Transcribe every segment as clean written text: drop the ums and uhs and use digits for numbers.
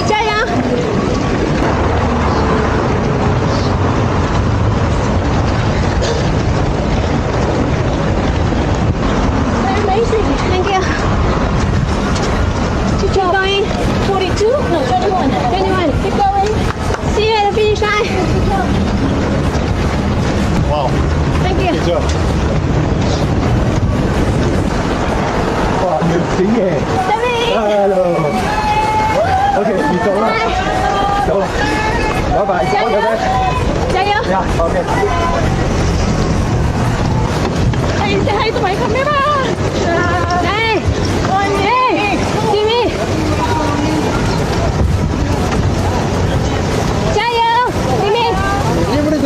加油！Amazing. Thank you. Keep going. 42? No, 21. 21. Keep going. See you at the finish line. Wow. Thank you. Good job. Wow, 你挺耶。Hello. OK， 你走了，走了，拜拜，加油！加油！呀 ，OK。Say hi to my camera. 来，哎 ，Jimmy， 加油 ，Jimmy。你不能走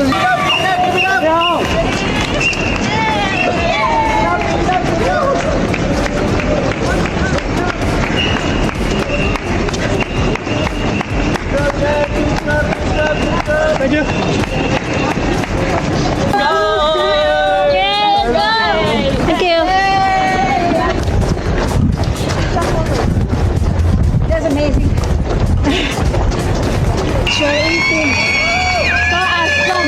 ，Thank you. Thank you. That's amazing. Crazy. So awesome.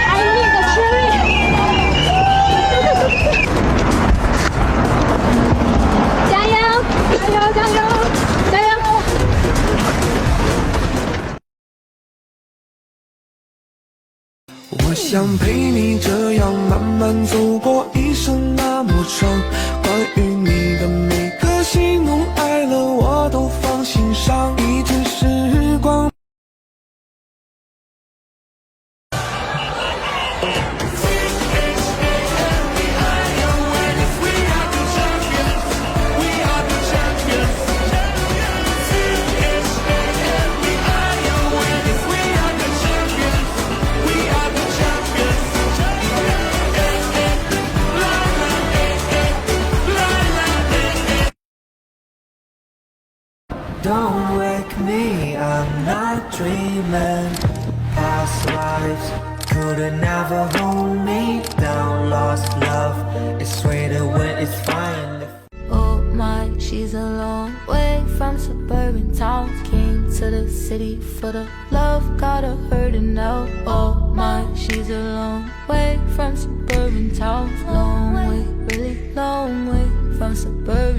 I need the cherry.加油！加油！加油！加油！我想陪你这样慢慢走过一生那么长，关于你的每个喜怒哀乐我都放心上，一直时光。Don't wake me, I'm not dreaming. Past lives couldn't ever hold me down. Lost love, it's sweeter when it's fine. Oh my, she's a long way from suburban towns. Came to the city for the love, got her hurting now. Oh my, she's a long way from suburban towns. Long way, really long way from suburban